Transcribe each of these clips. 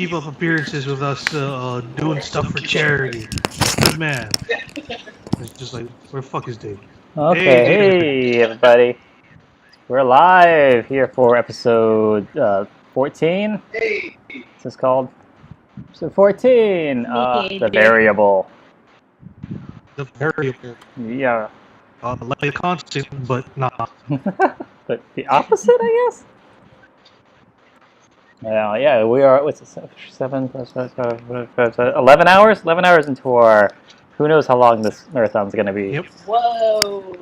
keep up appearances with us doing stuff for charity. Good man. It's just like, where the fuck is Dave? Okay, hey everybody. We're live here for episode 14. Hey! This is called episode 14, The Variable. The variable. Yeah. Like a constant, but not. But the opposite, I guess? Yeah, we are, what's it, 11 hours? 11 hours into our, who knows how long this marathon's going to be. Yep. Whoa!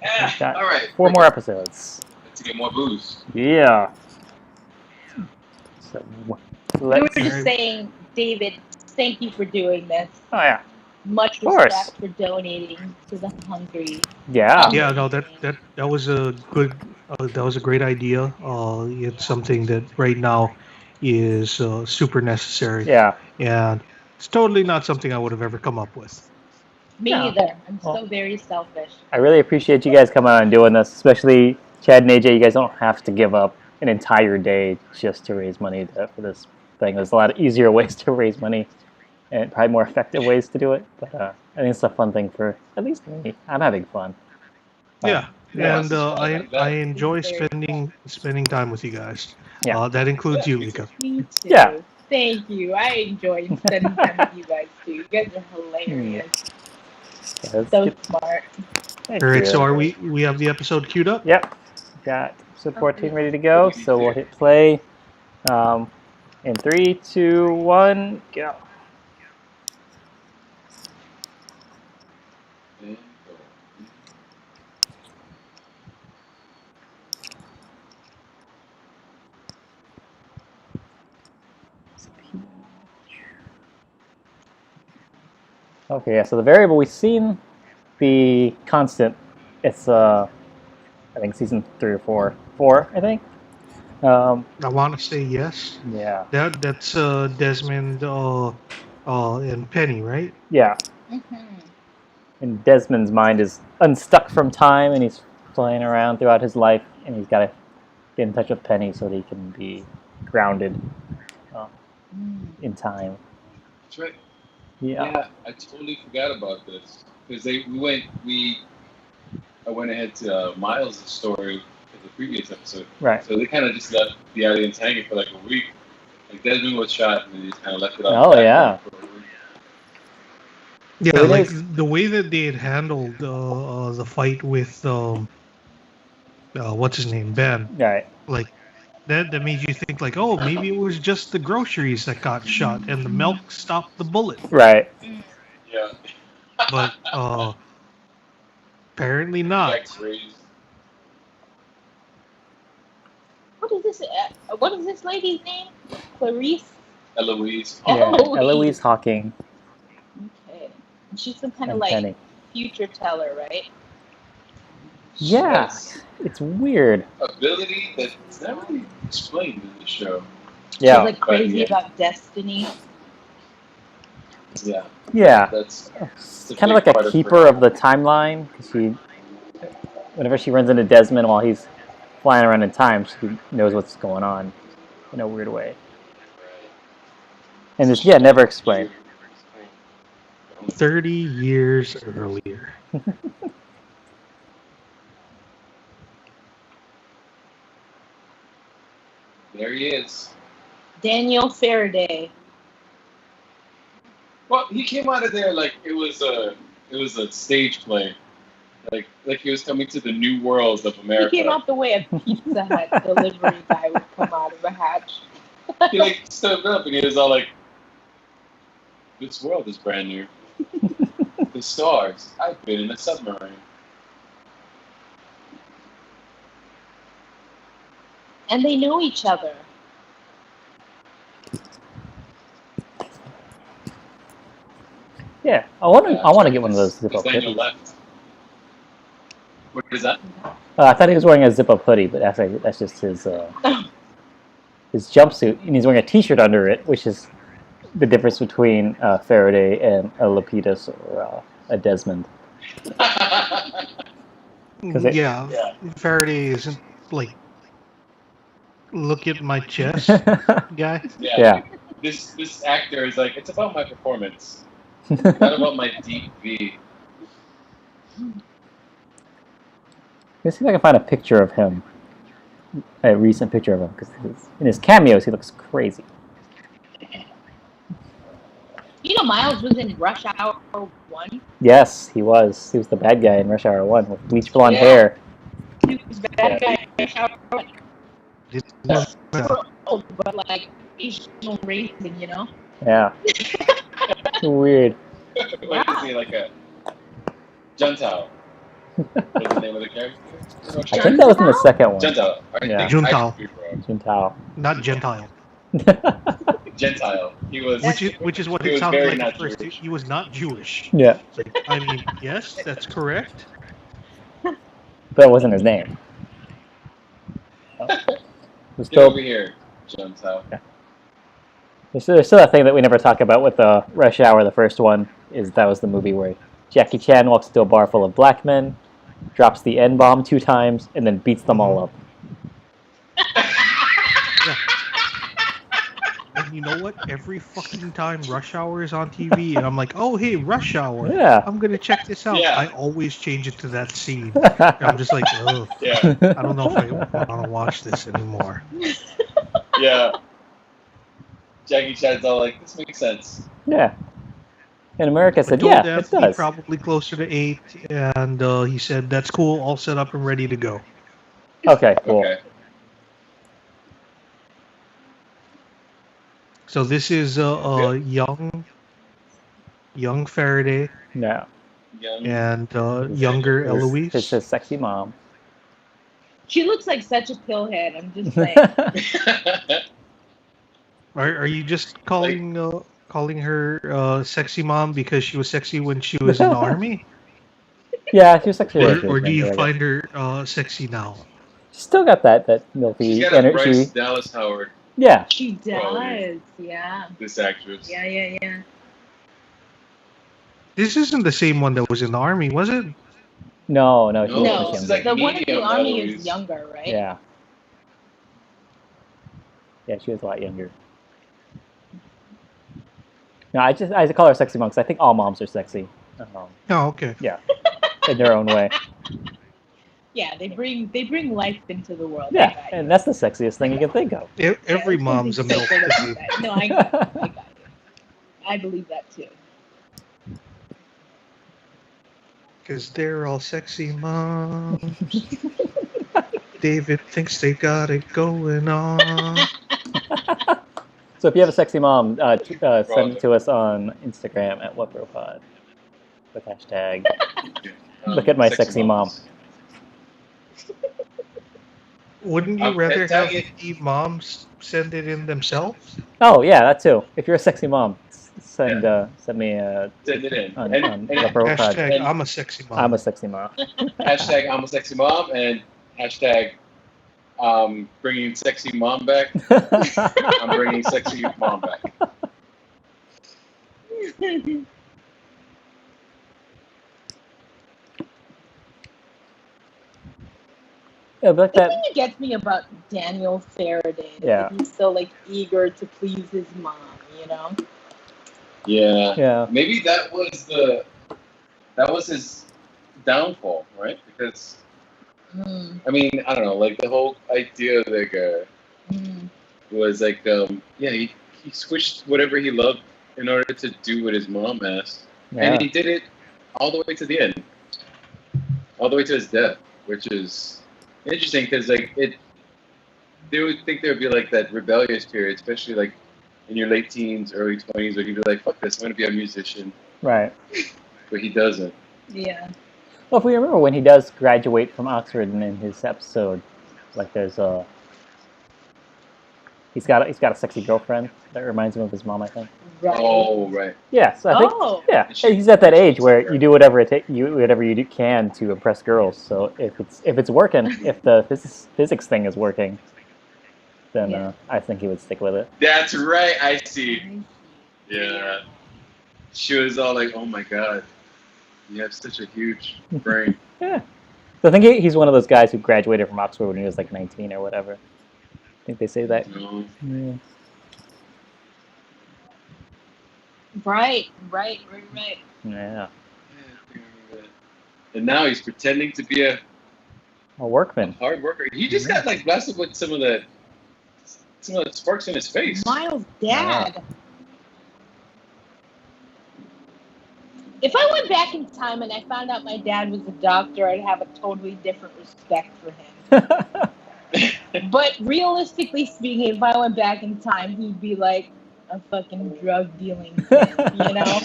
We've got All right. 4 more episodes. To get more booze. Yeah. So, We were just saying, David, thank you for doing this. Oh, yeah. Much respect for donating to the hungry. Yeah. Yeah, no, that was a good, that was a great idea. It's something that right now is super necessary. Yeah. And it's totally not something I would have ever come up with. Me neither. I'm so very selfish. I really appreciate you guys coming on and doing this, especially Chad and AJ. You guys don't have to give up an entire day just to raise money for this thing. There's a lot of easier ways to raise money and probably more effective ways to do it. But I think it's a fun thing for at least me. I'm having fun. Yeah, and I enjoy spending time with you guys. Yeah. That includes you, Leka. Me too. Yeah. Thank you. I enjoy spending time with you guys too. You guys are hilarious. Yeah, So smart. Thank All right, you. so are we have the episode queued up? Yep. Got episode 14 ready to go. So we'll hit play in 3, 2, 1, go. Okay, yeah, so the variable, we've seen the constant. It's, I think, season 3 or 4. 4, I think. I want to say yes. Yeah. That's Desmond and Penny, right? Yeah. Mm-hmm. And Desmond's mind is unstuck from time, and he's flying around throughout his life, and he's got to get in touch with Penny so that he can be grounded in time. That's right. Yeah. I totally forgot about this because I went ahead to Miles' story of the previous episode. Right. So they kind of just left the audience hanging for like a week. Like Desmond was shot, and they just kind of left it up. Oh, yeah. For a week. Yeah, So like the way that they had handled the fight with what's his name, Ben. Right. Like that made you think like, oh, maybe it was just the groceries that got shot and the milk stopped the bullet. Right. Yeah. But apparently not. What is this lady's name? Clarice? Eloise. Yeah. Oh, Eloise Hawking. Okay. And she's some kind of And like Penny. future teller, right? Yeah. Yes. It's weird. Ability that's not really explained in the show. Yeah. She's like crazy about destiny. Yeah. Yeah. That's It's kind of like a keeper of the timeline. She, whenever she runs into Desmond while he's flying around in time, she knows what's going on in a weird way. And it's, never explained. 30 years earlier. There he is. Daniel Faraday. Well, he came out of there like it was a stage play, like he was coming to the new world of America. He came out the way a Pizza Hut delivery guy would come out of a hatch. He like stood up and he was all like, "This world is brand new. The stars. I've been in a submarine." And they know each other. Yeah, I want to get one of those zip-up Daniel hoodies. left. What is that? I thought he was wearing a zip-up hoodie, but that's just his jumpsuit, and he's wearing a T-shirt under it, which is the difference between Faraday and a Lapidus or a Desmond. Yeah, Faraday isn't like look at my chest guy. Yeah. Yeah. This actor is like, it's about my performance, not about my deep V. Let's see if I can find a picture of him. A recent picture of him, because in his cameos he looks crazy. You know, Miles was in Rush Hour 1. Yes, he was. He was the bad guy in Rush Hour 1 with bleach blonde Yeah. hair. He was bad guy in Rush Hour 1. This one, Old, but like Asian racing, you know? Yeah. Weird. What is he, like a Juntao? What's the name of the character? I think that was in the second one. Juntao. Yeah. Juntao. Juntao. not Gentile. Gentile. He was. Which is what He it was sounded very like not at first. Jewish. He was not Jewish. Yeah, It's like, I mean, yes, that's correct. but that wasn't his name. Get Still, over here, Juntao. there's still that thing that we never talk about with Rush Hour, the first one, is that was the movie where Jackie Chan walks into a bar full of black men, drops the N-bomb 2 times, and then beats them all up. And you know what? Every fucking time Rush Hour is on TV, and I'm like, oh, hey, Rush Hour. Yeah. I'm going to check this out. Yeah. I always change it to that scene. And I'm just like, oh, Yeah, I don't know if I want to watch this anymore. yeah. Jackie Chan's all like, this makes sense. Yeah. And America I said, told yeah, them it does. probably closer to 8, and he said, that's cool, all set up and ready to go. Okay, cool. Okay. So this is young Faraday Yeah. Young. and younger Eloise. It's his sexy mom. She looks like such a pillhead. I'm just saying. Are you just calling her sexy mom because she was sexy when she was in the army, Yeah, she was sexy. when she was or do you younger, I find her sexy now? guess. She's still got that She's milky got a Bryce energy. Dallas Howard, Yeah. She does. Yeah. this actress. Yeah. This isn't the same one that was in the army, was it? No, she No, was No, she's younger. like the one in the medium army Eloise. is younger, right? Yeah. Yeah, she was a lot younger. No, I call her sexy mom because I think all moms are sexy. Oh, okay. Yeah, in their own way. Yeah, they bring life into the world. Yeah, I got and you. that's the sexiest thing you can think of. Every Yeah, mom's a something milk. simple about that. No, I got you. I believe that too. Because they're all sexy moms. David thinks they got it going on. So if you have a sexy mom, send it to us on Instagram at WhatBroPod with hashtag Look at my sexy mom. moms. Wouldn't you I'll rather tell have you- the moms send it in themselves? Oh yeah, that too. If you're a sexy mom, send me Send it in. on And WhatBroPod. Hashtag And- I'm a sexy mom. I'm a sexy mom. hashtag I'm a sexy mom and hashtag bringing sexy mom back. I'm bringing sexy mom back. Yeah, but like The that. thing that gets me about Daniel Faraday is Yeah. that he's so like eager to please his mom, you know? Yeah. Yeah. Maybe that was his downfall, right? Because Mm, I mean, I don't know, like the whole idea of like was like he switched whatever he loved in order to do what his mom asked. Yeah. And he did it all the way to the end. All the way to his death, which is interesting because like they would think there would be like that rebellious period, especially like in your late teens, early 20s, where he'd be like, fuck this, I'm gonna be a musician. Right. But he doesn't. yeah. Well, if we remember when he does graduate from Oxford and in his episode, like there's he's got a sexy girlfriend that reminds him of his mom, I think. Right. Oh, right. Yeah, so I think Oh. yeah, he's at that age where you do whatever you can to impress girls. So if it's working, if the physics thing is working, then Yeah. I think he would stick with it. That's right, I see. Yeah. She was all like, oh my god, you have such a huge brain. Yeah. So I think he's one of those guys who graduated from Oxford when he was like 19 or whatever. think they say that. No. Yeah. Right. Yeah. And now he's pretending to be a A workman. hard worker. He just got like blasted with some of the sparks in his face. Miles' dad. If I went back in time and I found out my dad was a doctor, I'd have a totally different respect for him. But realistically speaking, if I went back in time, he'd be like a fucking drug dealing kid, you know?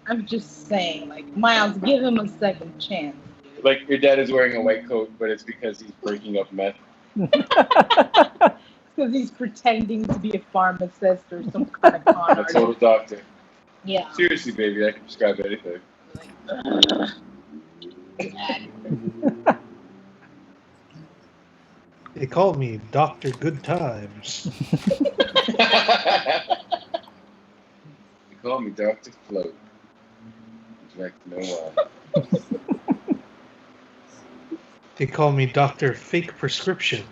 I'm just saying, like, Miles, give him a second chance. Like your dad is wearing a white coat, but it's because he's breaking up meth. Because he's pretending to be a pharmacist or some kind of con A artist. total doctor. Yeah. Seriously, baby, I can prescribe anything. Dad. They call me Dr. Good Times. They call me Dr. Float. Would you like to know why? They call me Dr. Fake Prescription.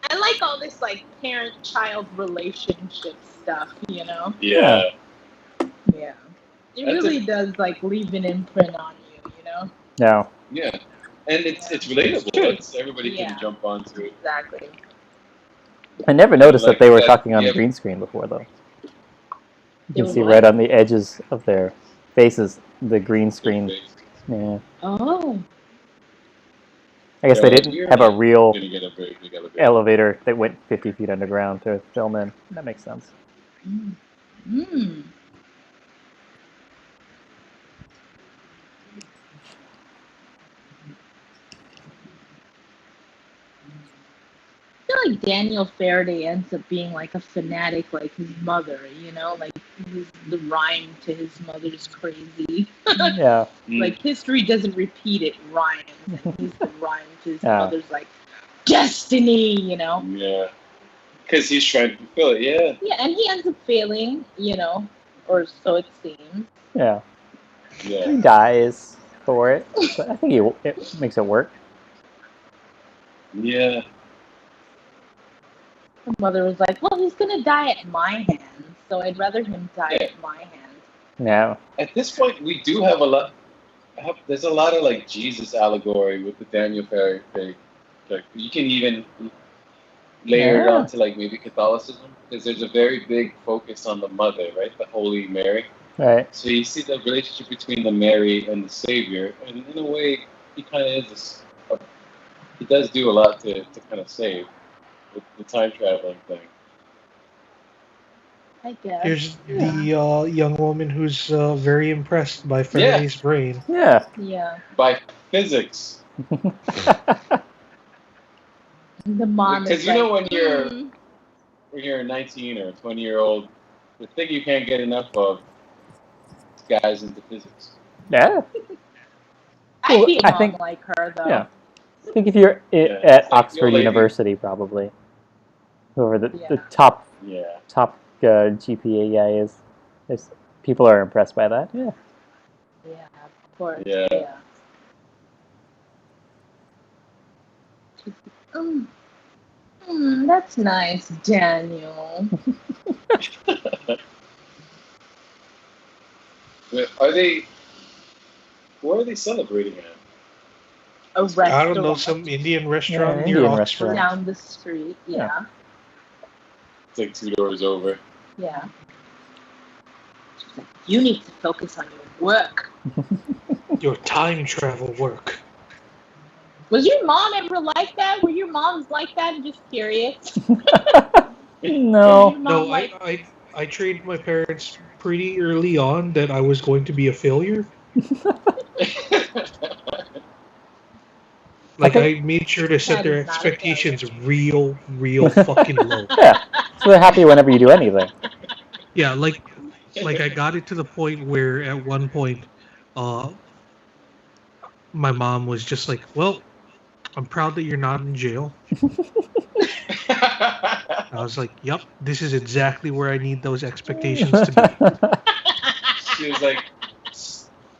I like all this like parent-child relationship stuff, you know? Yeah. Yeah. It really does like leave an imprint on you, you know? Yeah. Yeah. And it's relatable. Everybody can jump onto it. Exactly. I never noticed Like that they were that- talking on yeah. a green screen before, though. You They can were see what? right on the edges of their faces the green screen. Yeah. Oh. I guess they didn't You're have a not real gonna get a very big elevator. elevator that went 50 feet underground to film in. That makes sense. Mm. I feel like Daniel Faraday ends up being like a fanatic like his mother, you know? Like he's the rhyme to his mother's crazy. Yeah. Like history doesn't repeat, it rhymes. And he's the rhyme to his Yeah. mother's like destiny, you know? Yeah. Because he's trying to fulfill it, yeah. Yeah, and he ends up failing, you know, or so it seems. Yeah. He Yeah. dies for it, but I think it makes it work. Yeah. Her mother was like, well, he's going to die at my hands, so I'd rather him die Yeah. at my hands. Yeah. At this point, we do have a lot. There's a lot of like Jesus allegory with the Daniel Ferry thing. Like you can even layer it Yeah. onto like maybe Catholicism because there's a very big focus on the mother, right? The Holy Mary. Right. So you see the relationship between the Mary and the Savior, and in a way, he kind of is this. He does do a lot to kind of save with the time traveling thing. I guess. Here's the young woman who's very impressed by Faraday's brain. Yeah. Yeah. By physics. The mom Because is you like, know when you're a 19 or a 20-year-old, the thing you can't get enough of is guys into physics. Yeah. I'd be a I mom think- like her, though. Yeah. I think if you're Yeah, at it's like, Oxford yo, lady. University, probably, whoever the Yeah. top Yeah. GPA guy is, people are impressed by that. Yeah. Yeah, of course. Yeah. That's nice, Daniel. Are they? Where are they celebrating at? A restaurant I don't know, some Indian restaurant Yeah, near Indian Oxford. restaurant. down the street. Yeah. It's like 2 doors over. Yeah. She's like, you need to focus on your work. Your time travel work. Was your mom ever like that? Were your moms like that? I'm just curious. No. Your mom No, like, I trained my parents pretty early on that I was going to be a failure. Like, I made sure to set That their is not a expectations real fucking low. Yeah. So they're happy whenever you do anything. Yeah, like I got it to the point where at one point, my mom was just like, "Well, I'm proud that you're not in jail." I was like, "Yep, this is exactly where I need those expectations to be." She was like,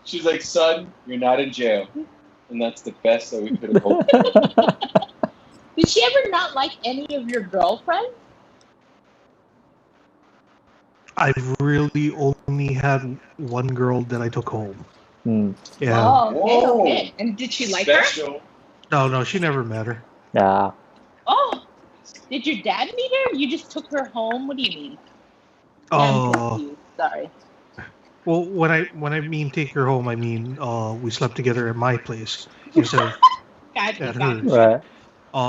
She's like, son, you're not in jail. And that's the best that we could have hoped for. Did she ever not like any of your girlfriends? I've really only had one girl that I took home. Yeah. Oh, okay. And did she like her? No, she never met her. Yeah. Oh, did your dad meet her? You just took her home? What do you mean? I'm Oh. confused. Sorry. Well, when I mean take her home, I mean we slept together at my place instead of Gotcha, at hers. Right.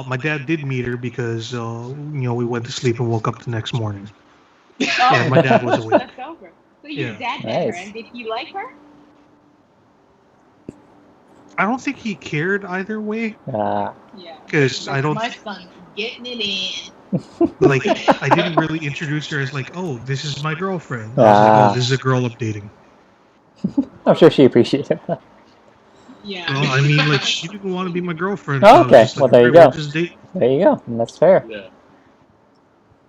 My dad did meet her because we went to sleep and woke up the next morning. Oh, And my dad was awake. Left over. So your Yeah. dad met her, Nice. and did he like her? I don't think he cared either way Yeah. because I don't My son's getting it in. like. I didn't really introduce her as like, oh, this is my girlfriend. I was like, oh, this is a girl updating. I'm sure she appreciated that. Yeah. Well, I mean, like she didn't want to be my girlfriend. Oh, so I was okay. just like, Well, there you "Okay, we'll go. just date." There you go. And that's fair. Yeah.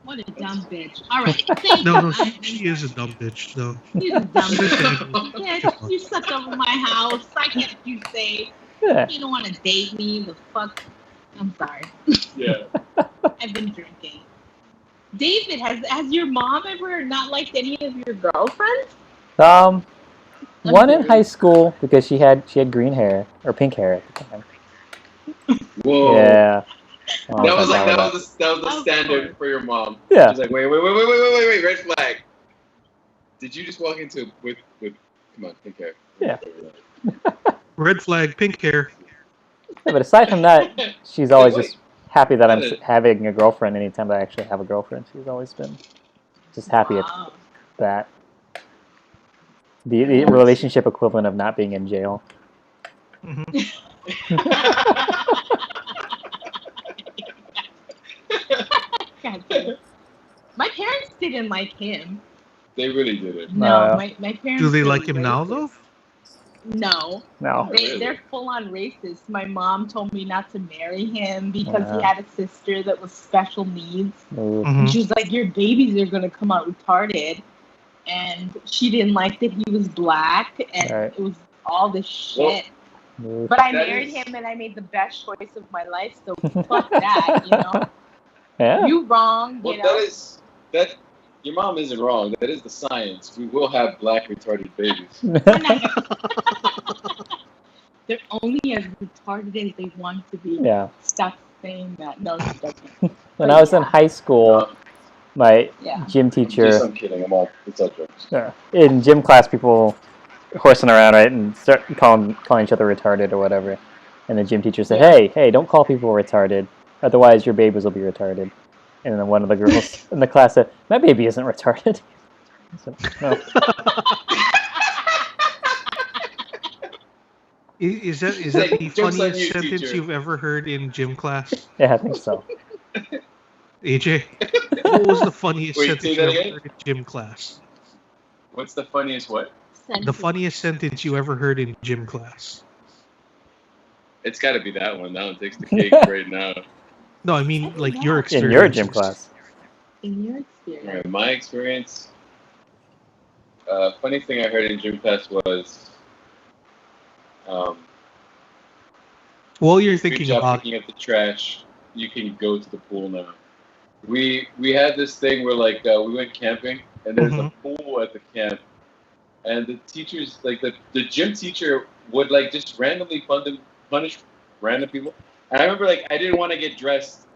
What a dumb bitch. All right. Thank No, you. she is a dumb bitch though. She's a dumb She's bitch. a- Yeah, you slept over my house. I kept you safe. Yeah. You don't want to date me. The fuck? I'm sorry. Yeah. I've been drinking. David, has your mom ever not liked any of your girlfriends? One in high school because she had green hair or pink hair at the time. Whoa. Yeah. That was the Of standard course. for your mom. Yeah. She's like, wait, red flag. Did you just walk into with come on, pink hair? Yeah. Red flag, pink hair. Yeah, but aside from that, she's always Wait. just happy that I'm Wait. having a girlfriend anytime I actually have a girlfriend. She's always been just happy at Wow. that. The relationship equivalent of not being in jail. God damn. My parents didn't like him. They really did it. No, No. my parents. Do they were like him now racist. though? No. No. Really? They're full on racist. My mom told me not to marry him because he Yeah. had a sister that was special needs. Ooh. And she was like, your babies are going to come out retarded. And she didn't like that he was black. And Right. it was all this shit. Ooh. But I That married is- him and I made the best choice of my life. So fuck that, you know? Yeah. You wrong, Well, you know? that your mom isn't wrong. That is the science. We will have black retarded babies. They're only as retarded as they want to be. Yeah. Stop saying that. No, she doesn't. When I was in high school, my Yeah. gym teacher, I'm kidding. It's all jokes. in gym class, people horsing around, right, and start calling each other retarded or whatever. And the gym teacher said, hey, don't call people retarded, otherwise your babies will be retarded. And then one of the girls in the class said, my baby isn't retarded. I said, no. Is that Hey, the joke's on funniest you, sentence teacher. you've ever heard in gym class? Yeah, I think so. AJ, what was the funniest Wait, sentence say you that ever again? heard in gym class? What's the funniest what? The funniest sentence you ever heard in gym class? It's got to be that one. That one takes the cake right now. No, I mean like your In experience. your gym class. In your All experience. right, my experience. Funny thing I heard in gym class was, While you're good thinking job about picking up the trash. You can go to the pool now. We had this thing where like we went camping and there's a pool at the camp, and the teachers like the gym teacher would like just randomly punish random people. And I remember like I didn't want to get dressed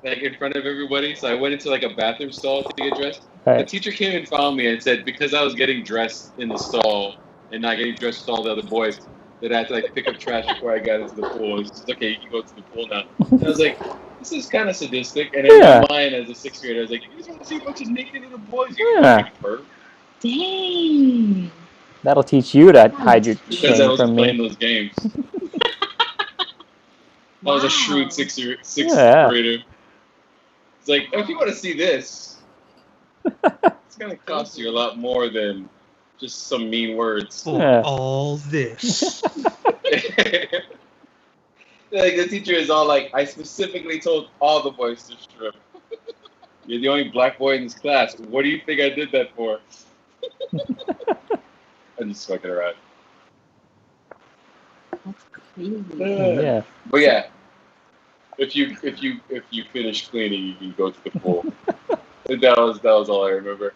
like in front of everybody, so I went into like a bathroom stall to get dressed. The Right. teacher came and found me and said because I was getting dressed in the stall and not getting dressed with all the other boys, that I had to like pick up trash before I got into the pool. It's just okay, you can go to the pool now. And I was like, this is kind of sadistic. And in Yeah. my mind as a sixth grader, I was like, you just want to see a bunch of naked little boys? You Yeah. fucking perv. Dang. That'll teach you to hide your Because I shame wasn't from playing me. those games. I was a shrewd sixth Yeah. grader. It's like, if you want to see this, it's going to cost you a lot more than just some mean words. Yeah. all this. Like the teacher is all like, I specifically told all the boys to strip. You're the only black boy in this class. What do you think I did that for? I'm just fucking around. That's crazy. Yeah. But yeah, if you finish cleaning, you can go to the pool. that was all I remember.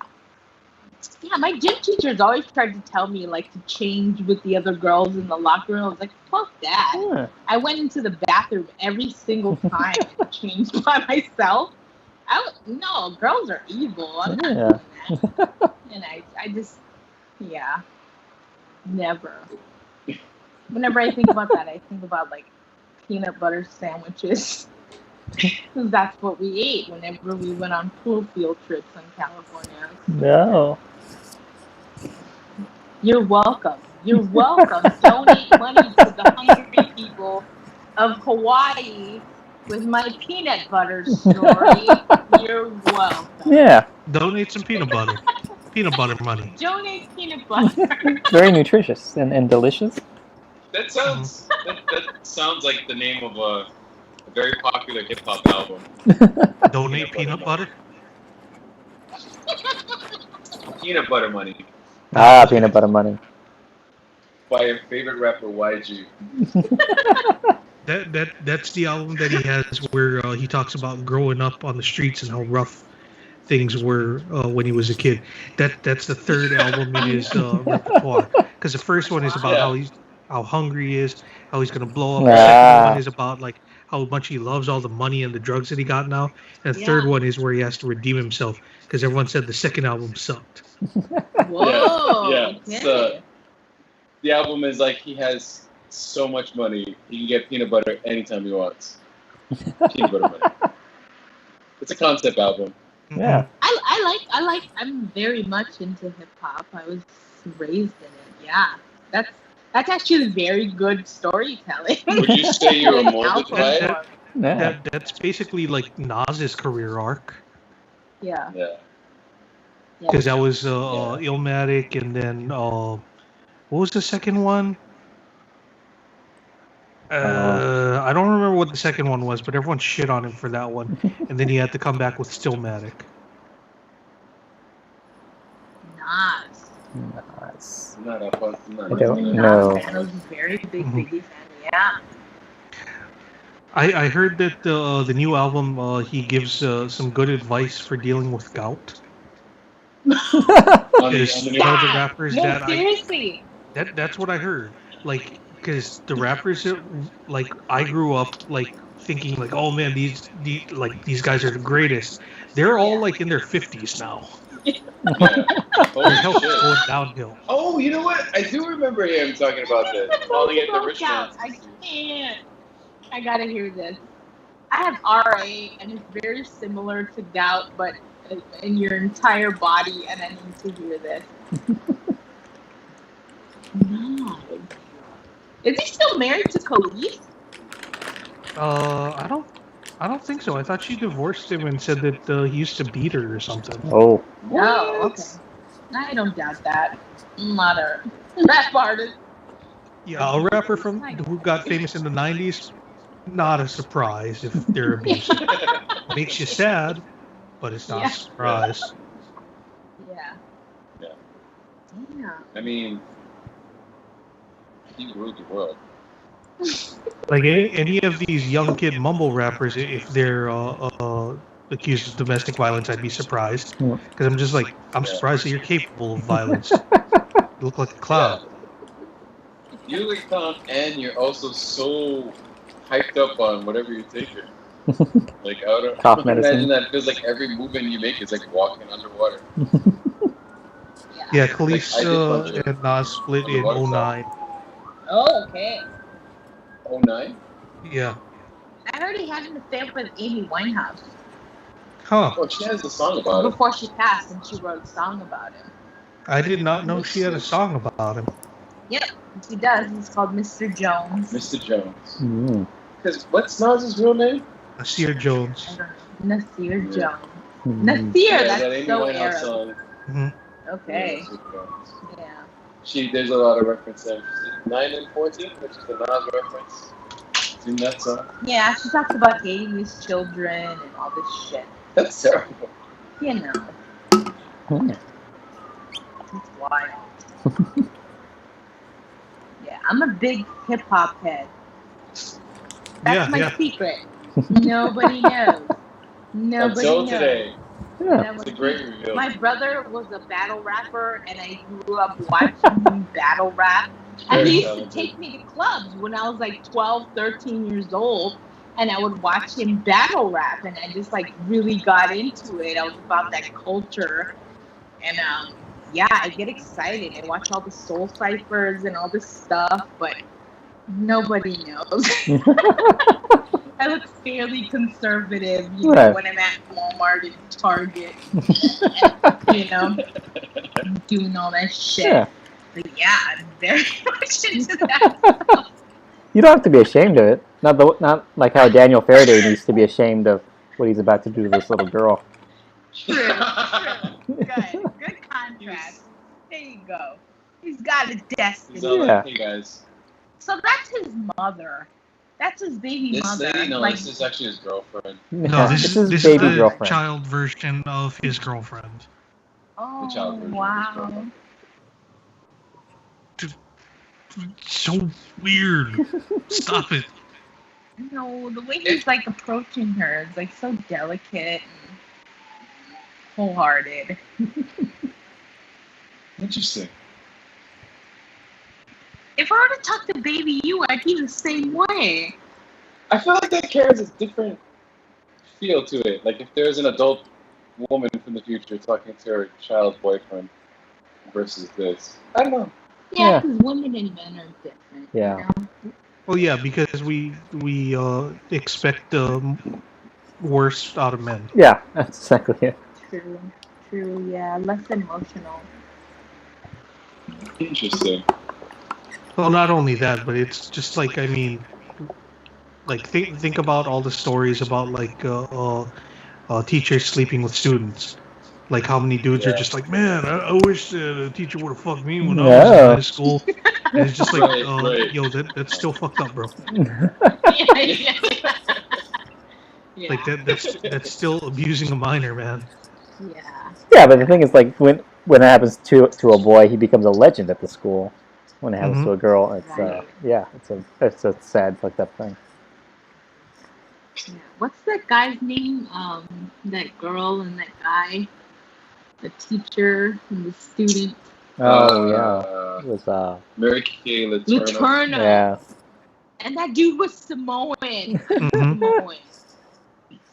Yeah, my gym teachers always tried to tell me like to change with the other girls in the locker room. I was like, fuck that. Yeah. I went into the bathroom every single time and changed by myself. No, girls are evil. I'm not Yeah. doing that. And I just, yeah, never. Whenever I think about that, I think about like peanut butter sandwiches. Because that's what we ate whenever we went on pool field trips in California. No. You're welcome. You're welcome. Donate money to the hungry people of Hawaii with my peanut butter story. You're welcome. Yeah. Donate some peanut butter. Peanut butter money. Donate peanut butter. Very nutritious and delicious. That sounds like the name of a very popular hip hop album. Donate peanut butter. Peanut Butter Money Peanut butter money. by your favorite rapper YG. That's the album that he has where he talks about growing up on the streets and how rough things were when he was a kid. That's the third album in his repertoire. Because the first one is about how hungry he is, how he's gonna blow up. The second one is about like how much he loves all the money and the drugs that he got now. And the third one is where he has to redeem himself because everyone said the second album sucked. Whoa. Yeah. Okay. So the album is like he has so much money he can get peanut butter anytime he wants. Peanut butter money. It's a concept album. Yeah. I'm very much into hip hop. I was raised in it. Yeah. That's actually very good storytelling. Would you say you were molded by it? Yeah. That's basically like Nas's career arc. Yeah. Yeah. Because that was Illmatic, and then what was the second one? I don't remember what the second one was, but everyone shit on him for that one, and then he had to come back with Stillmatic. Nas. Nice. Not up on. I don't know. I was a very big Biggie fan. Yeah. I heard that the new album he gives some good advice for dealing with gout. There's on the one of the rappers No, that seriously. that's what I heard. Like, because the rappers that, like, I grew up like thinking like, oh man, these guys are the greatest. They're all like in their 50s now. Yeah. Their Holy health's shit. going downhill. Oh, you know what? I do remember him talking about this. Calling it the rich man's I disease. can't. I gotta hear this. I have RA, and it's very similar to gout, but in your entire body, and I need to hear this. No. Is he still married to Khalees? I don't think so. I thought she divorced him and said that he used to beat her or something. Oh. No. Okay. I don't doubt that. I'm not a rap artist. Yeah, a rapper who got famous in the 90s, not a surprise if they're abusive. Makes you sad, but it's not a surprise. Yeah. Yeah. Yeah. I mean, he ruled the world. Like any of these young kid mumble rappers, if they're accused of domestic violence, I'd be surprised. Because I'm just like, I'm surprised that you're capable of violence. You look like a clown. You look like a clown, and you're also so hyped up on whatever you're taking. Like, I don't Cough medicine. imagine that. It feels like every movement you make is like walking underwater. Yeah, Khalees Like, I did punch it. and Nas split in Underwater 09. Oh, okay. 09? Yeah. I heard he had an affair with Amy Winehouse Huh. Oh, she has a song about it. before she passed, and she wrote a song about him. I did not know she had a song about him. Yep, he does. It's called Mr. Jones. Mr. Jones. Mm. Because what's Nas's real name? Nasir Jones. I don't know. Nasir Jones. Mm. Nasir, that that's Amy so Winehouse Arab. song. Okay. Yeah, Mr. Jones. Yeah. There's a lot of reference there. 9 and 14, which is the Nas reference. It's in that song. Yeah, she talks about hating his children and all this shit. That's terrible. You know, Mm. it's wild. Yeah. I'm a big hip hop head. That's my Yeah. secret. Nobody knows. Nobody Until knows. today. Yeah. It's a great reveal. My brother was a battle rapper, and I grew up watching him battle rap. And Very he used to talented. take me to clubs when I was like 12, 13 years old, and I would watch him battle rap, and I just like really got into it. I was about that culture, and yeah, I get excited. I watch all the soul ciphers and all this stuff, but nobody knows. I look fairly conservative, Right. when I'm at Walmart and Target, and, doing all that shit. Yeah. But yeah, I'm very much into that. You don't have to be ashamed of it. Not like how Daniel Faraday needs to be ashamed of what he's about to do to this little girl. True. Good contrast. There you go. He's got a destiny. He's all Yeah. like, hey guys. So that's his mother. That's his baby This mother. lady, no, like, this is actually his girlfriend. No, this is is baby the girlfriend. child version of his girlfriend. oh, The child version of his wow. girlfriend. So weird. Stop it. No, the way he's like approaching her is like so delicate and wholehearted. Interesting. If I were to talk to baby you, I'd be the same way. I feel like that carries a different feel to it. Like if there's an adult woman from the future talking to her child boyfriend versus this. I don't know. Yeah, Yeah. because women and men are different. Yeah. You know? Well, yeah, because we expect the worst out of men. Yeah, that's exactly it. True, yeah. Less emotional. Interesting. Well, not only that, but it's just like, I mean, like think about all the stories about like teachers sleeping with students. Like how many dudes are just like, man, I wish the teacher would have fucked me when I was in high school. And it's just like, Right. yo, that's still fucked up, bro. Yeah. Like that's still abusing a minor, man. Yeah. Yeah, but the thing is, like, when it happens to a boy, he becomes a legend at the school. When it happens to a girl, it's Right. it's a sad, fucked up thing. Yeah. What's that guy's name? That girl and that guy, the teacher and the student. Oh yeah, it was Mary Kay Letourneau. Letourneau. yeah. And that dude was Samoan. Mhm.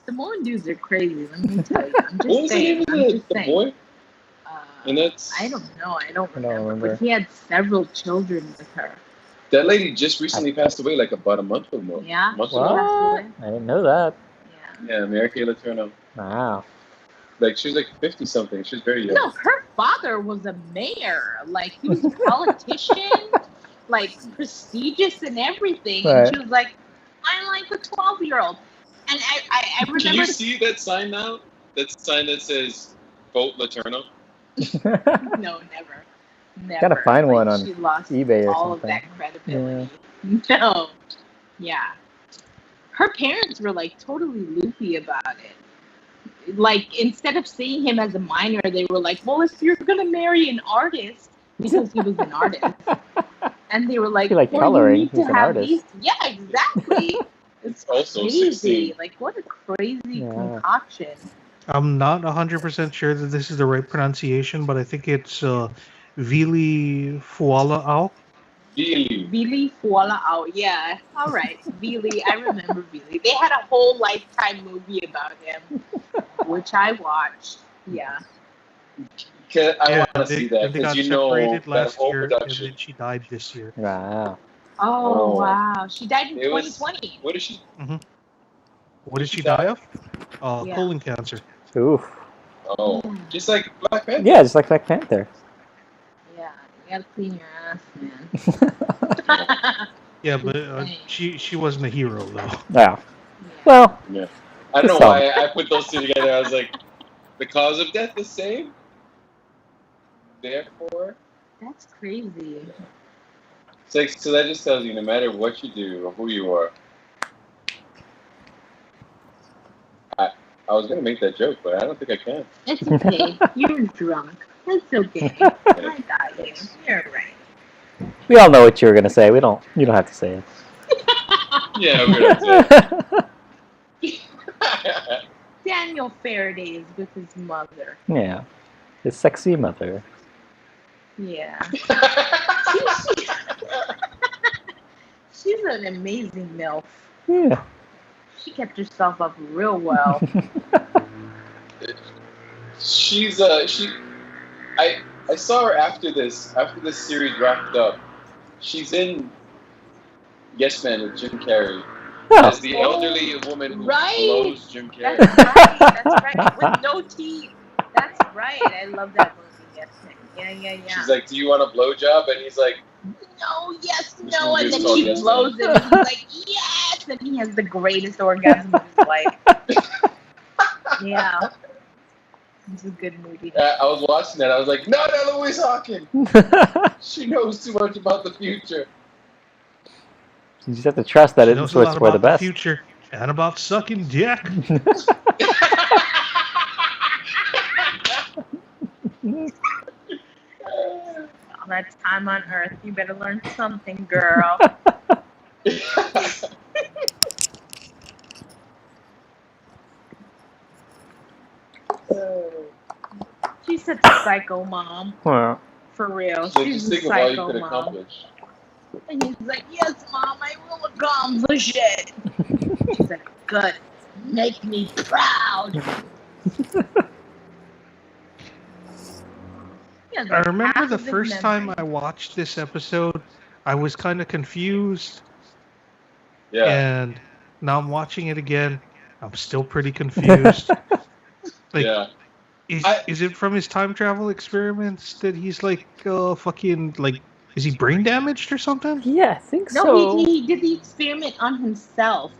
Samoan dudes are crazy. Let me tell you. I'm just What was saying. the name of the saying. boy? And that's I don't know. I don't remember. remember. But he had several children with her. that lady just recently passed away, like about a month ago. Yeah. Months What? ago. I didn't know that. Yeah. Yeah, Mary Kay Letourneau. Wow. Like she was like 50 something. She was very young. No, her father was a mayor. Like he was a politician, like prestigious and everything. Right. And she was like, I'm like a 12-year-old. And I remember. Can you see that sign now? That sign that says "Vote Letourneau." No, never. Gotta find one on she lost eBay or all something. of that credibility. No. Yeah. Her parents were like totally loopy about it. Like instead of seeing him as a minor, they were like, well, if you're gonna marry an artist, because he was an artist. And they were like, He liked well, coloring. you need He's to an have artist. these. Yeah, exactly. It's Also crazy. 16. Like what a crazy Yeah. concoction. I'm not 100% sure that this is the right pronunciation, but I think it's Vili Fuala'au. Really? Vili Fuala out. Yeah. All right. Vili. I remember Vili. They had a whole Lifetime movie about him, which I watched. Yeah. I want to see that they because got you know separated that last whole year, and production. then she died this year. Wow. Oh, Oh. wow. She died in It was- 2020. What is she? What did she die of? Yeah. Colon cancer. Oof. Oh, just like Black Panther. Yeah, just like Black Panther. Yeah. You gotta clean your ass, man. Yeah, but she wasn't a hero though. Yeah. Well, Yeah. I don't know why I put those two together. I was like, the cause of death the same. Therefore, That's crazy. it's like, so that just tells you no matter what you do or who you are. I was gonna make that joke, but I don't think I can. It's okay. You're drunk. It's okay. I got you. You're right. We all know what you were gonna say. You don't have to say Yeah, we're gonna it. Daniel Faraday is with his mother. Yeah, his sexy mother. Yeah. say. She's an amazing MILF. Yeah. She kept herself up real well. She's she. I saw her after this series wrapped up. She's in Yes Man with Jim Carrey as Oh. the elderly woman who Right. blows Jim Carrey. That's right. With no teeth. That's right. I love that movie. Yes, man. Yeah. She's like, "Do you want a blowjob?" And he's like, No, yes, This no, movie and is then called he Yes blows Man. it, and he's like, yes, and he has the greatest orgasm of his life. Yeah, it's a good movie. I was watching that. I was like, "Not Eloise Hawkins. She knows too much about the future." You just have to trust that She it's knows a lot for the about the best. future and about sucking dick. All that time on Earth, you better learn something, girl. She's such a psycho mom, Well, for real. So She's just a think of all you psycho could mom. accomplish. And he's like, yes, Mom, I will accomplish it. She's like, good. Make me proud. Yeah, I remember half the of his first time memory. I watched this episode, I was kind of confused, Yeah. and now I'm watching it again. I'm still pretty confused. Like, Yeah. is it from his time travel experiments that he's like fucking like, is he brain damaged or something? yeah, I think No, so. he did the experiment on himself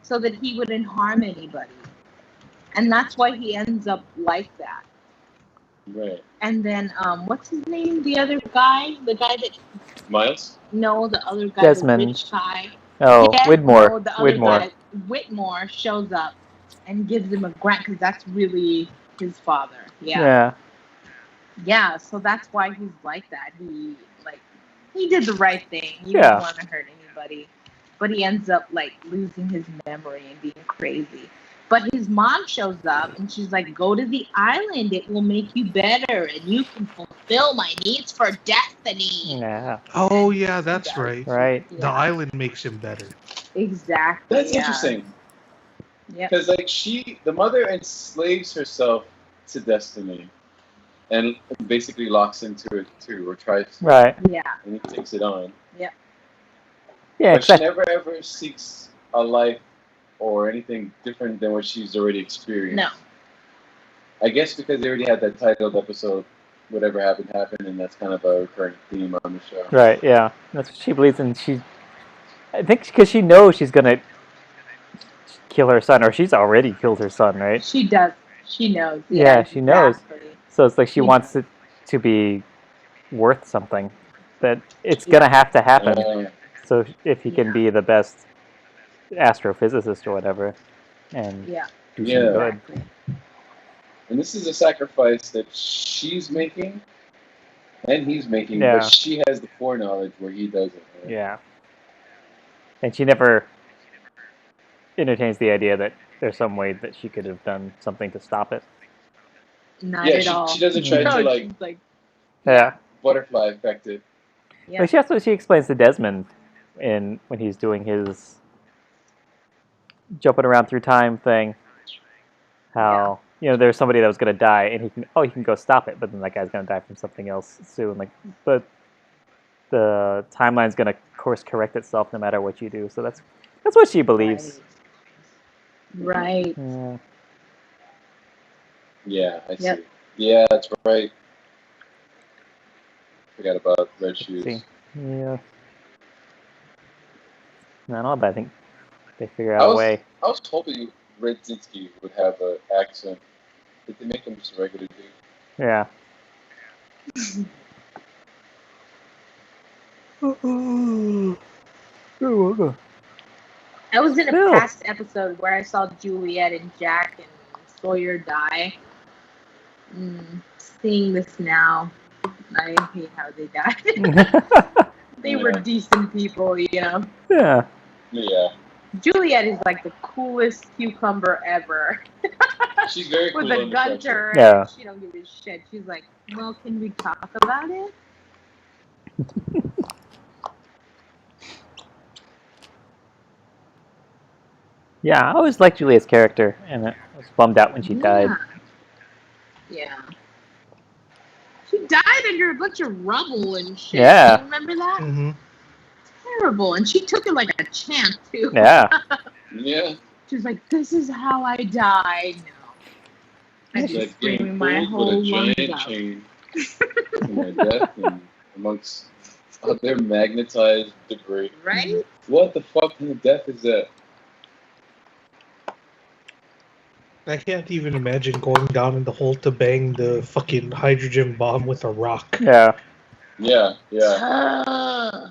so that he wouldn't harm anybody. And that's why he ends up like that. Right. And then, what's his name? The other guy? The guy that... Miles? No, the other guy, Desmond. the rich guy. Oh, Yeah, Widmore. no, the other Widmore. guy, Whitmore, shows up and gives him a grant because that's really his father. Yeah. Yeah, so that's why he's like that. He did the right thing. He Yeah. didn't want to hurt anybody. But he ends up like losing his memory and being crazy. But his mom shows up and she's like, go to the island. It will make you better and you can fulfill my needs for destiny. Yeah. Oh yeah, that's right. Right. The island makes him better. Exactly. That's yeah. interesting. Yeah. Because like the mother enslaves herself to destiny, and basically locks into it too, or tries to, Right. Yeah. and he takes it on. Yeah. But she Exactly. never ever seeks a life or anything different than what she's already experienced. No. I guess because they already had that titled episode, "Whatever Happened Happened," and that's kind of a recurring theme on the show. Right. Yeah. That's what she believes, and I think because she knows she's gonna kill her son, or she's already killed her son, right? She does. She knows. Yeah, she knows. exactly. So it's like she Yeah. wants it to be worth something. That it's gonna have to happen. So if he can Yeah. be the best astrophysicist or whatever, and Yeah. do Yeah. some good. Exactly. And this is a sacrifice that she's making, and he's making, Yeah. but she has the foreknowledge where he doesn't. Right? Yeah. And she never entertains the idea that there's some way that she could have done something to stop it. Not Yeah, at all. she doesn't try No, to like she's like, Yeah. butterfly effect it. yeah. But that's what she explains to Desmond when he's doing his jumping around through time thing. How there's somebody that was gonna die, and he can go stop it, but then that guy's gonna die from something else soon. Like, but the timeline's gonna course correct itself no matter what you do. So that's what she believes. Right. Yeah. Yeah, I see. Yep. Yeah, that's right. Forgot about Red Shoes. See. Yeah. No, not bad. I think they figure I out a was- way. I was hoping Redzinski would have an accent. Did they make him just a regular dude? Yeah. I was in a Bill. past episode where I saw Juliet and Jack and Sawyer die. Seeing this now, I hate how they died. They were decent people, you know. Yeah. Yeah. Juliet is like the coolest cucumber ever. She's very cool With a under gun to pressure. her, Yeah. and she don't give a shit. She's like, well, can we talk about it? Yeah, I always liked Julia's character, and I was bummed out when she died. Yeah. She died under a bunch of rubble and shit. Yeah. You remember that? Mm-hmm. Terrible. And she took it like a champ, too. Yeah. Yeah. She was like, this is how I die. No. I'd be Like screaming getting my pulled whole with a lungs giant out. chain to my death and amongst other magnetized debris. Right? What the fuck kind of death is that? I can't even imagine going down in the hole to bang the fucking hydrogen bomb with a rock. Yeah. Yeah, yeah. Uh,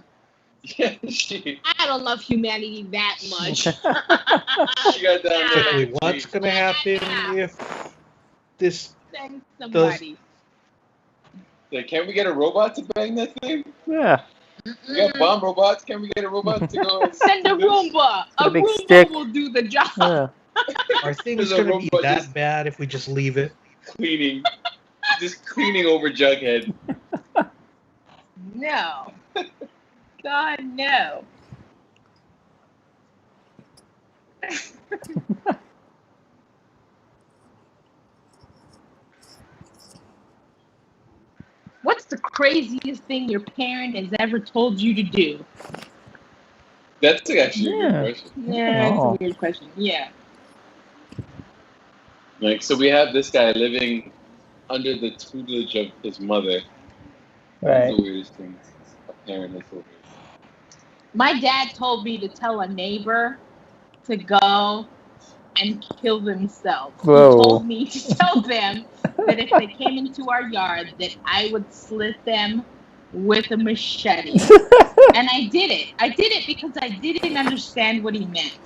Yeah, she I don't love humanity that much. got down there. Exactly. What's gonna happen if this? Send somebody. Like, can we get a robot to bang that thing? Yeah. We got bomb robots. Can we get a robot to go? And Send a do this? Roomba. A big Roomba stick. will do the job. Yeah. Are things There's a gonna be robot that just- bad if we just leave it? Cleaning, just cleaning over Jughead. No. God, no. What's the craziest thing your parent has ever told you to do? That's actually a Yeah. good question. Yeah, it's Oh. a weird question. Yeah. Like, so we have this guy living under the tutelage of his mother. That's Right. the weirdest thing a parent has told me. My dad told me to tell a neighbor to go and kill themselves. Whoa. He told me to tell them that if they came into our yard, that I would slit them with a machete. And I did it. I did it because I didn't understand what he meant.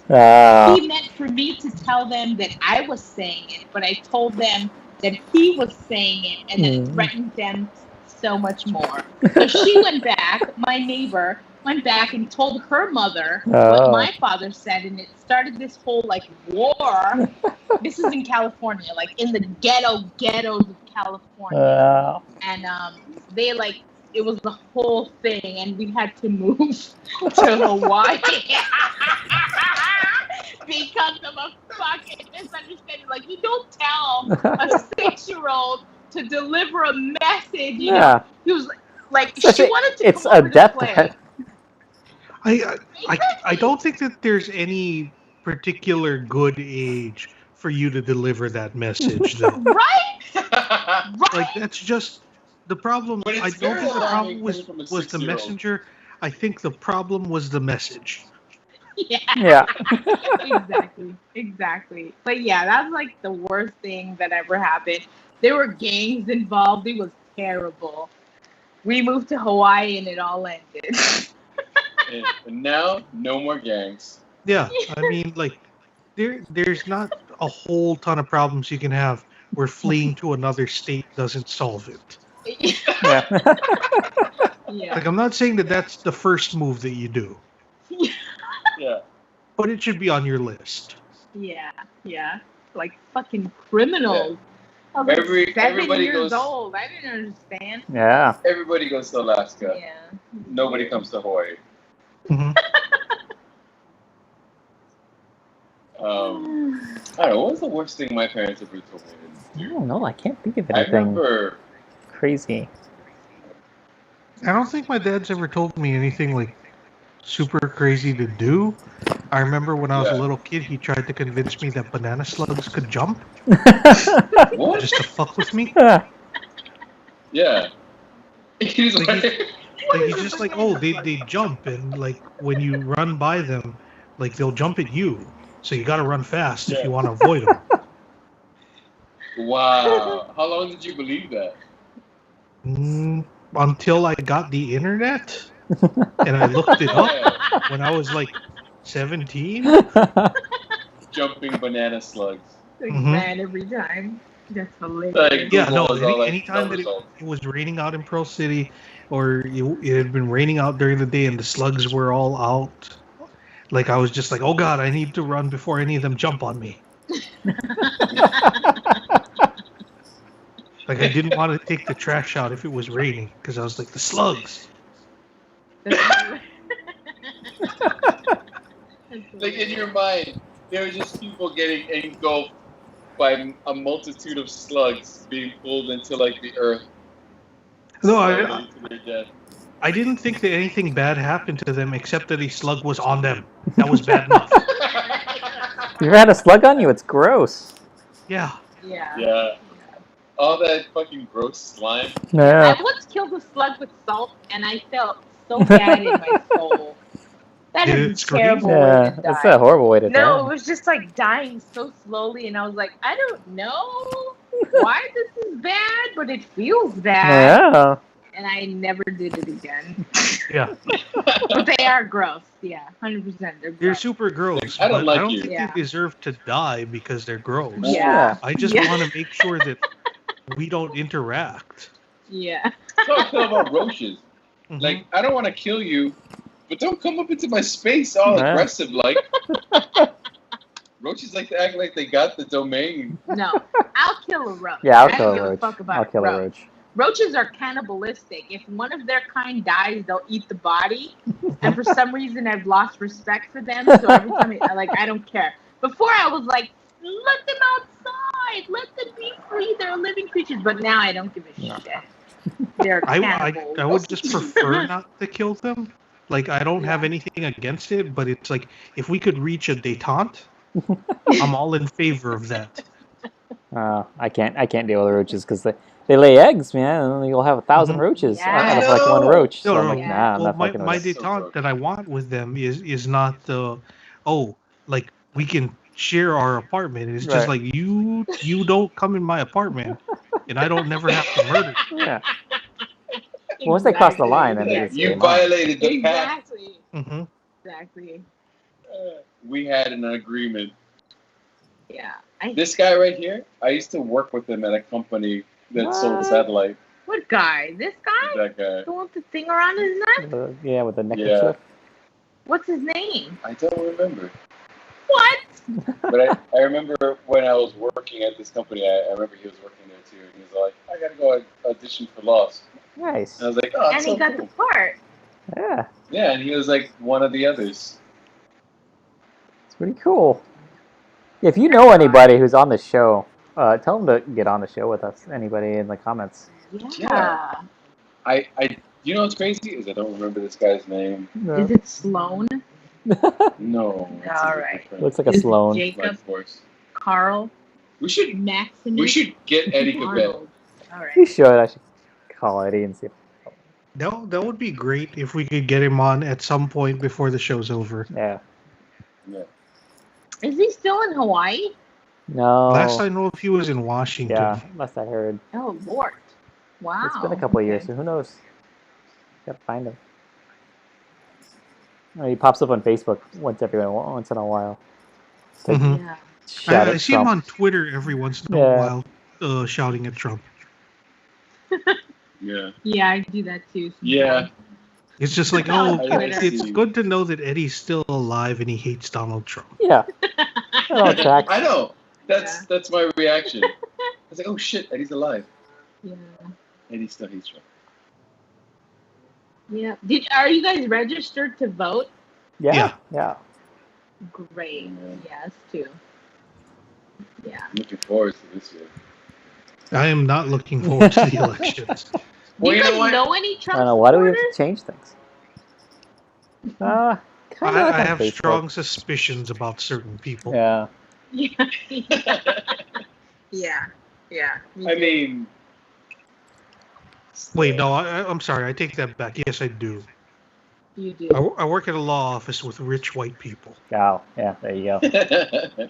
He meant for me to tell them that I was saying it, but I told them that he was saying it, and then it threatened them so much more. So she went back, my neighbor went back and told her mother what my father said, and it started this whole like war. This is in California, like in the ghettos of California. And they like, it was the whole thing, and we had to move to Hawaii because of a fucking misunderstanding. Like, you don't tell a 6-year-old to deliver a message. You know? He was like, she wanted to It's come over a death to play. threat. I don't think that there's any particular good age for you to deliver that message, though. Right? Like, Right? that's just the problem. But it's I don't very think the alarming problem was coming from a the 6-year-old. messenger. I think the problem was the message. Yeah. Yeah. Exactly. But yeah, that's like the worst thing that ever happened. There were gangs involved. It was terrible. We moved to Hawaii and it all ended. And now, no more gangs. Yeah, I mean, like, there's not a whole ton of problems you can have where fleeing to another state doesn't solve it. Yeah. Yeah. Like, I'm not saying that that's the first move that you do, Yeah. but it should be on your list. Yeah. Like fucking criminals. I was like Everybody 7 years goes- old. I didn't understand. Yeah. Everybody goes to Alaska. Yeah. Nobody comes to Hawaii. Hmm. I don't know. What was the worst thing my parents ever told me? I don't know. I can't think of I anything remember. crazy. I don't think my dad's ever told me anything like super crazy to do. I remember when I was a Yeah. little kid, he tried to convince me that banana slugs could jump What? just to fuck with me. Yeah. He's Like, like, Like, he's just like, oh, they jump, and like when you run by them, like they'll jump at you. So you got to run fast if you want to avoid them. wow. How long did you believe that? Until I got the internet, and I looked it up Yeah. when I was like 17. Jumping banana slugs. Like, Mhm. man, every time. That's hilarious. Like, Yeah, no. Google is all like Anytime dumb that results. it was raining out in Pearl City, or it had been raining out during the day and the slugs were all out, like I was just like, oh god, I need to run before any of them jump on me. Like I didn't want to take the trash out if it was raining because I was like the slugs. Like in your mind, there were just people getting engulfed by a multitude of slugs being pulled into like the earth. No, slowly to their death. I didn't think that anything bad happened to them except that a slug was on them. That was bad enough. You ever had a slug on you? It's gross. Yeah. Yeah. Yeah. All that fucking gross slime. Yeah. I once killed a slug with salt, and I felt so bad in my soul. That Did is it a scream? terrible way Yeah, to die. it's a horrible way to No, it die. was just like dying so slowly, and I was like, I don't know why this is bad, but it feels bad. Yeah. And I never did it again. Yeah. But they are gross. Yeah, 100%. They're They're gross. super gross. I don't but like I don't you. think Yeah. they deserve to die because they're gross. Yeah. I just Yeah. want to make sure that we don't interact. Yeah. Talk about roaches. Mhm. Like, I don't want to kill you, but don't come up into my space all Yeah. aggressive like. Roaches like to act like they got the domain. No, I'll kill a roach. Yeah, I'll I kill don't a give roach. fuck about I'll kill a roach. roach. Roaches are cannibalistic. If one of their kind dies, they'll eat the body. And for some reason, I've lost respect for them. So every time, I don't care. Before, I was like, let them outside. Let them be free. They're living creatures. But now I don't give a No. shit. They're I cannibals. would just prefer not to kill them. Like, I don't have Yeah. anything against it, but it's like, if we could reach a détente, I'm all in favor of that. I can't deal with roaches because they lay eggs, man, and you'll have 1,000 Mhm. roaches Yeah. out of like one No. roach. So No, I'm no, like, no. nah, I'm Well, not my fucking with my it. So détente gross. that I want with them is not like we can share our apartment. It's just Right. like you don't come in my apartment, and I don't never have to murder you. Yeah. Once they cross the line, then Exactly. they Yeah, just you stay mine. violated the pact. Exactly. Mm-hmm. Exactly. We had an agreement. Yeah. This guy right here, I used to work with him at a company that sold What? satellite. What guy? This guy? That guy. The one with the thing around his neck? Yeah, with the neckerchief. What's his name? I don't remember. What? But I remember when I was working at this company, I remember he was working there too. And he was like, I gotta go audition for Lost. Nice. And I was like, oh, And that's he so got cool. the part. Yeah, Yeah, and he was like one of the others. it's pretty cool. If you know anybody who's on the show, tell them to get on the show with us. Anybody in the comments? Yeah. You know what's crazy is I don't remember this guy's name. Is it Sloan? No. it's a All right. different Looks like a Is it Sloan. Jacob? life force. Carl? We should Maximus? get Eddie Cabell. Arnold. All You right. should. I should call Eddie and see. That would be great if we could get him on at some point before the show's over. Yeah. Yeah. Is he still in Hawaii? No. Last I know, if he was in Washington. Yeah, last I heard. Oh, Lord. Wow. It's been a couple of years, Okay. so who knows? Gotta find him. Oh, he pops up on Facebook once in a while. It's like, Mhm. Yeah. shout I at see him Trump. on Twitter every once in a Yeah. while, shouting at Trump. Yeah. Yeah, I do that too. Yeah. It's just like, Oh, oh, Twitter. it's good to know that Eddie's still alive and he hates Donald Trump. Yeah. That all tracks. I know. Yeah. That's my reaction. I was like, oh shit, Eddie's alive. Yeah. Eddie still hates Trump. Yeah. Are you guys registered to vote? Yeah. Yeah. Yeah. Great. Yes, too. Yeah. I'm looking forward to this year. I am not looking forward to the elections. Well, Do you you know guys what? know any I Trump don't know. Why do we have supporters? to change things? Kind of I have strong suspicions about certain people. Yeah. Yeah. Yeah. Yeah. Me I too. mean, Wait, no, I'm sorry. I take that back. Yes, I do. You do. I work at a law office with rich white people. Oh, yeah. There you go. no.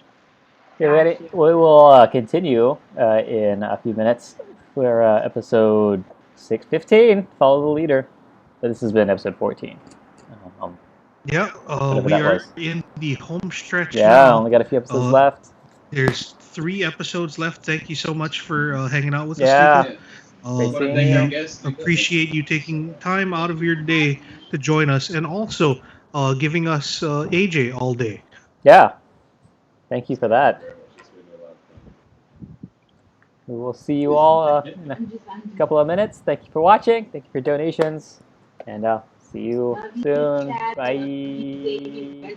You ready? Gotcha. We will continue in a few minutes for episode 615. Follow the leader. But this has been episode 14. Yeah, Whatever we that are was. in the home stretch Yeah, now. only got a few episodes Uh, left. There's 3 episodes left. Thank you so much for hanging out with us, Yeah. Leka. Yeah. Great Wanna seeing thank you. our guests. Appreciate you taking time out of your day to join us, and also giving us AJ all day. Yeah. Thank you for that. Very much. It's been a lot of fun. We will see you all in a couple of minutes. Thank you for watching. Thank you for donations. And see you soon. Bye.